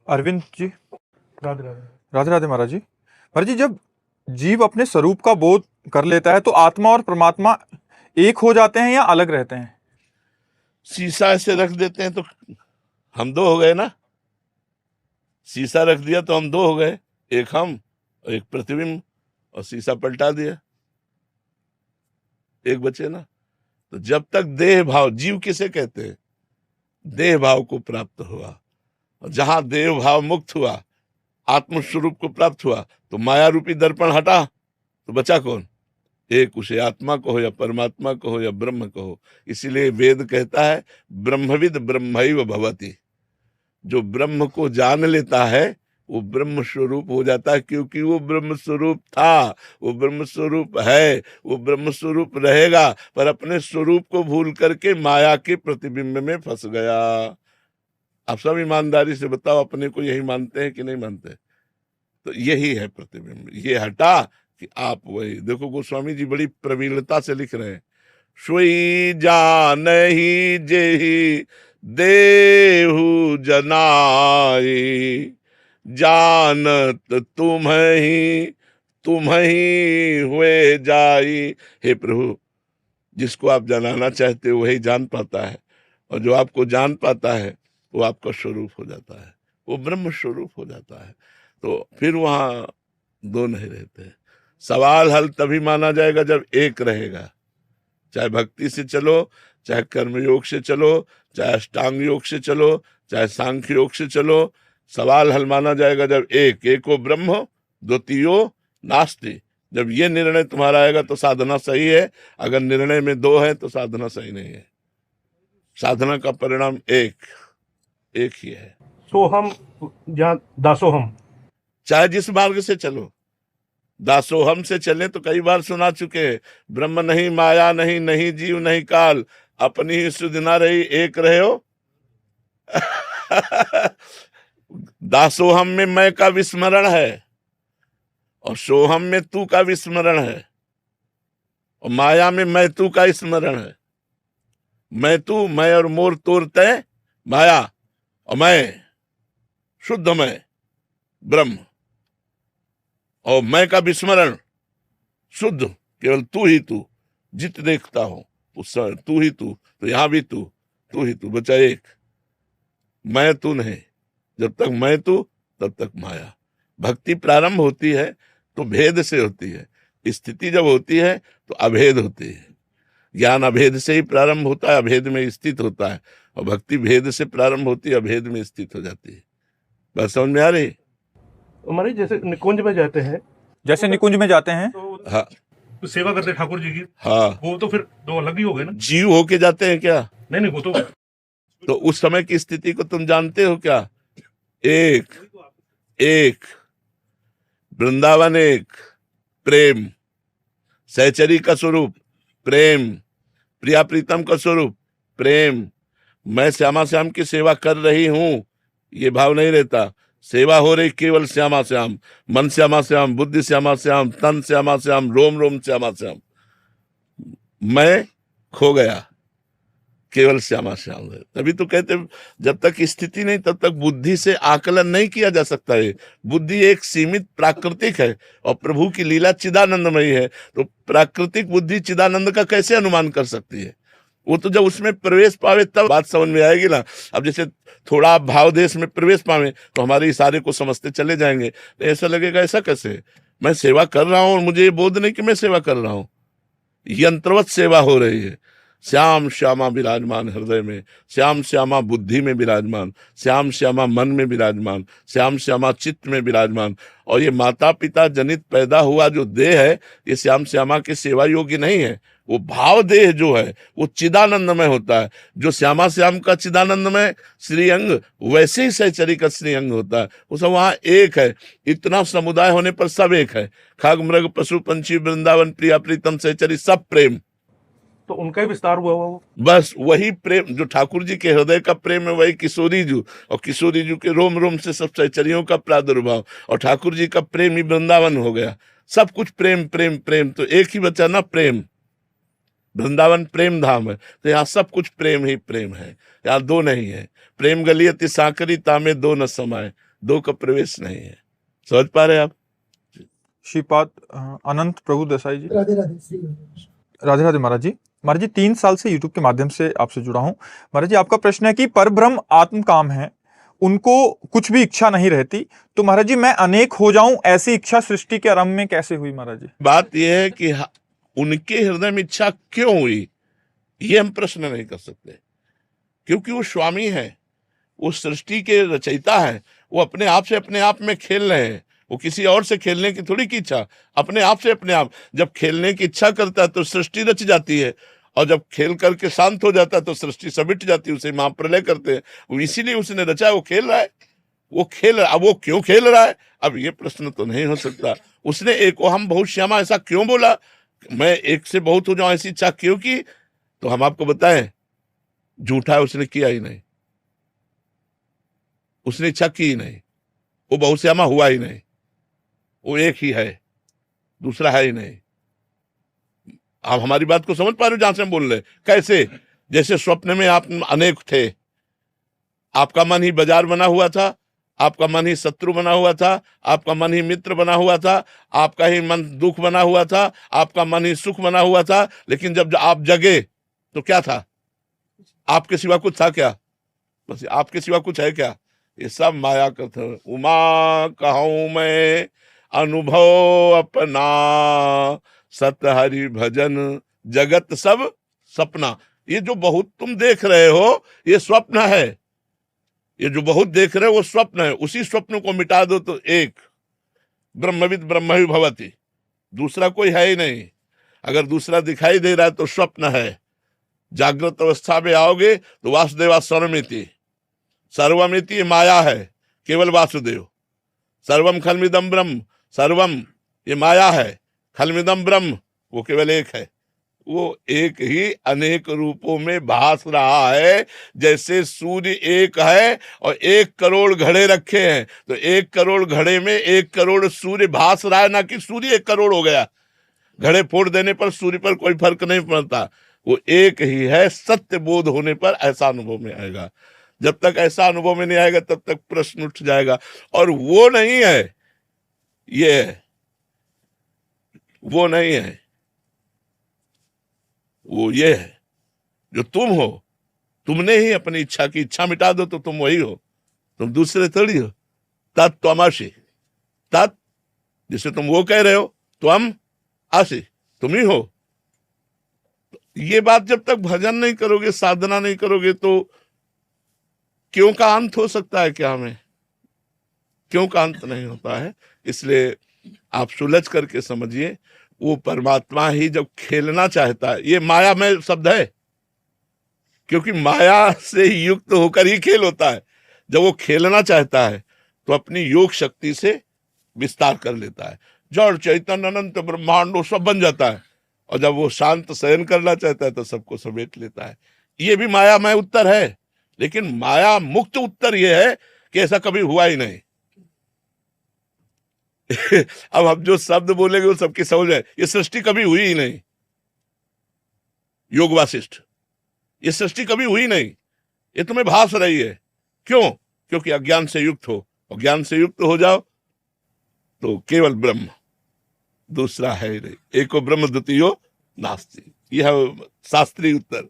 अरविंद जी, राधे राधे। राधे राधे महाराज जी। महाराज जी, जब जीव अपने स्वरूप का बोध कर लेता है तो आत्मा और परमात्मा एक हो जाते हैं या अलग रहते हैं? शीशा ऐसे रख देते हैं तो हम दो हो गए ना। शीशा रख दिया तो हम दो हो गए, एक हम और एक प्रतिबिंब, और शीशा पलटा दिया, एक बचे ना। तो जब तक देह भाव, जीव किसे कहते हैं? देह भाव को प्राप्त हुआ, और जहां देह भाव मुक्त हुआ, आत्म स्वरूप को प्राप्त हुआ, तो माया रूपी दर्पण हटा, तो बचा कौन? एक, उसे आत्मा कहो या परमात्मा कहो या ब्रह्म कहो। इसीलिए वेद कहता है ब्रह्मविद ब्रह्मैव भवति। जो ब्रह्म को जान लेता है वो ब्रह्म स्वरूप हो जाता है, क्योंकि वो ब्रह्म स्वरूप था, वो ब्रह्म स्वरूप है, वो ब्रह्म स्वरूप रहेगा, पर अपने स्वरूप को भूल करके माया के प्रतिबिंब में फंस गया। आप सब ईमानदारी से बताओ, अपने को यही मानते हैं कि नहीं मानते? तो यही है प्रतिबिंब। ये हटा कि आप वही देखो। गोस्वामी जी बड़ी प्रवीणता से लिख रहे हैं, सोई जान ही जेहि देहु जनाई, जानत तुम ही हुए जाई। हे प्रभु, जिसको आप जनाना चाहते हो वही जान पाता है, और जो आपको जान पाता है वो आपका स्वरूप हो जाता है, वो ब्रह्म स्वरूप हो जाता है। तो फिर वहां दो नहीं रहते। सवाल हल तभी माना जाएगा जब एक रहेगा। चाहे भक्ति से चलो, चाहे कर्मयोग से चलो, चाहे अष्टांग योग से चलो, चाहे सांख्य योग से चलो, सवाल हल माना जाएगा जब एक, एको ब्रह्म द्वितीयो नास्ति। जब ये निर्णय तुम्हारा आएगा तो साधना सही है, अगर निर्णय में दो है तो साधना सही नहीं है। साधना का परिणाम एक ही है। सोहम या दासोहम, चाहे जिस मार्ग से चलो, दासोहम से चले तो कई बार सुना चुके हैं, ब्रह्म नहीं, माया नहीं, नहीं जीव नहीं काल, अपनी ही सुध ना रही, एक रहे हो। दासोहम में मैं का विस्मरण है, और सोहम में तू का विस्मरण है, और माया में मैं तू का स्मरण है। मैं तू, मैं और मोर तोर तय माया, और मैं शुद्ध मैं ब्रह्म, और मैं का विस्मरण शुद्ध केवल तू ही तू। जित देखता हो उस समय तू ही तू, तो यहां भी तू ही तू, बचा एक। मैं तू नहीं, जब तक मैं तू तब तक माया। भक्ति प्रारंभ होती है तो भेद से होती है, स्थिति जब होती है तो अभेद होती है। ज्ञान अभेद से ही प्रारंभ होता है, अभेद में स्थित होता है, और भक्ति भेद से प्रारंभ होती है, अभेद में स्थित हो जाती है। बस समझ में आ रही? हमारे जैसे निकुंज में जाते हैं, जैसे निकुंज में जाते हैं, तो हाँ सेवा करते हैं ठाकुर जी की, हाँ। वो तो फिर दो अलग ही हो गए ना। जीव होके जाते हैं क्या? नहीं, वो तो उस समय की स्थिति को तुम जानते हो क्या? एक वृंदावन, एक प्रेम, सहचरी का स्वरूप प्रेम, प्रिया प्रीतम का स्वरूप प्रेम। मैं श्यामा श्याम की सेवा कर रही हूं, ये भाव नहीं रहता। सेवा हो रही केवल श्यामा श्याम, मन श्यामा श्याम, बुद्धि श्यामा श्याम, तन श्यामा श्याम, रोम रोम श्यामा श्याम। मैं खो गया, केवल श्यामा श्याम है। तभी तो कहते जब तक स्थिति नहीं तब तक बुद्धि से आकलन नहीं किया जा सकता है। बुद्धि एक सीमित प्राकृतिक है, और प्रभु की लीला चिदानंदमयी है, तो प्राकृतिक बुद्धि चिदानंद का कैसे अनुमान कर सकती है? वो तो जब उसमें प्रवेश पावे तब बात समझ में आएगी ना। अब जैसे थोड़ा भाव देश में प्रवेश पावे तो हमारे इशारे को समझते चले जाएंगे, तो ऐसा लगेगा ऐसा कैसे, मैं सेवा कर रहा हूं और मुझे ये बोध नहीं कि मैं सेवा कर रहा हूं। यंत्रवत सेवा हो रही है। श्याम श्यामा विराजमान हृदय में, श्याम श्यामा बुद्धि में विराजमान, श्याम श्यामा मन में विराजमान, श्याम श्यामा चित्त में विराजमान। और ये माता पिता जनित पैदा हुआ जो देह है, ये श्याम श्यामा के सेवा योग्य नहीं है। वो भाव देह जो है वो चिदानंद में होता है। जो श्यामा श्याम का चिदानंद में श्रीअंग, वैसे ही सहचरी का श्रीअंग होता है। वो सब वहां एक है। इतना समुदाय होने पर सब एक है। खग मृग पशु पंछी वृंदावन प्रिया प्रीतम सहचरी, सब प्रेम। तो उनका ही विस्तार हुआ वो। बस वही प्रेम जो ठाकुर जी के हृदय का प्रेम है, वही किशोरी जू, और किशोरी जू के रोम रोम से सब सहचरियों का प्रादुर्भाव, और ठाकुर जी का प्रेम ही वृंदावन हो गया। सब कुछ प्रेम प्रेम प्रेम, तो एक ही बचा ना प्रेम। वृंदावन प्रेम धाम है, तो यहाँ सब कुछ प्रेम ही प्रेम है, यहाँ दो नहीं है। प्रेम गलियति साकरी तामे दो न समाये, दो का प्रवेश नहीं है। समझ पा रहे आप? श्रीपाद अनंत प्रभु देसाई जी। राधे राधे श्री गणेश। राधे राधे महाराज जी। महाराज जी 3 साल से यूट्यूब के माध्यम से आपसे जुड़ा हूं। महाराज जी आपका प्रश्न है कि परब्रह्म आत्म काम है, उनको कुछ भी इच्छा नहीं रहती, तो महाराज जी मैं अनेक हो जाऊं ऐसी इच्छा सृष्टि के आरंभ में कैसे हुई महाराज जी? बात यह है कि उनके हृदय में इच्छा क्यों हुई, ये हम प्रश्न नहीं कर सकते, क्योंकि वो स्वामी है, वो सृष्टि के रचयिता है, वो अपने आप से अपने आप में खेल रहे हैं। वो किसी और से खेलने की थोड़ी की इच्छा, अपने आप से अपने आप। जब खेलने की इच्छा करता है तो सृष्टि रच जाती है, और जब खेल करके शांत हो जाता है तो सृष्टि समिट जाती है, उसे महाप्रलय करते हैं। वो इसीलिए उसने रचा है, वो खेल रहा है, वो खेल रहा है। अब वो क्यों खेल रहा है, अब ये प्रश्न तो नहीं हो सकता। उसने एक को हम बहुत श्यामा ऐसा क्यों बोला, मैं एक से बहुत हो जाऊं ऐसी इच्छा क्यों की, तो हम आपको बताएं, झूठा है, उसने किया ही नहीं, उसने इच्छा की ही नहीं, वो बहुश्यामा हुआ ही नहीं, वो एक ही है, दूसरा है ही नहीं। आप हमारी बात को समझ पा रहे हो जहां से हम बोल रहे? कैसे? जैसे स्वप्न में आप अनेक थे, आपका मन ही बाजार बना हुआ था, आपका मन ही शत्रु बना हुआ था, आपका मन ही मित्र बना हुआ था, आपका ही मन दुख बना हुआ था, आपका मन ही सुख बना हुआ था। लेकिन जब आप जगे तो क्या था? आपके सिवा कुछ था क्या? बस आपके सिवा कुछ है क्या? ये सब माया का था। उमा कहूं मैं अनुभव अपना, सत हरि भजन जगत सब सपना। ये जो बहुत तुम देख रहे हो ये स्वप्न है, ये जो बहुत देख रहे हो वो स्वप्न है। उसी स्वप्न को मिटा दो तो एक ब्रह्मविद ब्रह्म ही भवति, दूसरा कोई है ही नहीं। अगर दूसरा दिखाई दे रहा है तो स्वप्न है। जागृत अवस्था में आओगे तो वासुदेवा सर्वमिति, सर्वमिति माया है, केवल वासुदेव। सर्वम खलमिदम ब्रह्म, सर्वम ये माया है, खलमिदम ब्रह्म वो केवल एक है। वो एक ही अनेक रूपों में भास रहा है। जैसे सूर्य एक है और 1 करोड़ घड़े रखे हैं, तो 1 करोड़ घड़े में 1 करोड़ सूर्य भास रहा है, ना कि सूर्य 1 करोड़ हो गया। घड़े फोड़ देने पर सूर्य पर कोई फर्क नहीं पड़ता, वो एक ही है। सत्य बोध होने पर ऐसा अनुभव में आएगा। जब तक ऐसा अनुभव में नहीं आएगा तब तक प्रश्न उठ जाएगा। और वो नहीं है, ये है, वो नहीं है, वो ये है जो तुम हो। तुमने ही अपनी इच्छा की इच्छा मिटा दो तो तुम वही हो, तुम दूसरे थोड़ी हो। तत्त्वमसि, तत् जिसे तुम वो कह रहे हो, त्वम असि, तुम ही हो। ये बात जब तक भजन नहीं करोगे, साधना नहीं करोगे, तो क्यों का अंत हो सकता है क्या? हमें क्यों का अंत नहीं होता है। इसलिए आप सुलझ करके समझिए, वो परमात्मा ही जब खेलना चाहता है, ये मायामय शब्द है, क्योंकि माया से युक्त होकर ही खेल होता है। जब वो खेलना चाहता है तो अपनी योग शक्ति से विस्तार कर लेता है, जड़ चैतन्य अनंत ब्रह्मांड सब बन जाता है। और जब वो शांत शयन करना चाहता है तो सबको समेट लेता है। ये भी मायामय उत्तर है, लेकिन माया मुक्त उत्तर ये है कि ऐसा कभी हुआ ही नहीं। अब हम जो शब्द बोलेंगे वो सबकी समझ में, ये सृष्टि कभी हुई ही नहीं। योग वासिष्ठ, ये सृष्टि कभी हुई नहीं, ये तुम्हें भास रही है। क्यों? क्योंकि अज्ञान से युक्त हो, और ज्ञान से युक्त हो जाओ तो केवल ब्रह्म, दूसरा है ही नहीं। एको ब्रह्म द्वितीयो नास्ति, यह है शास्त्रीय उत्तर।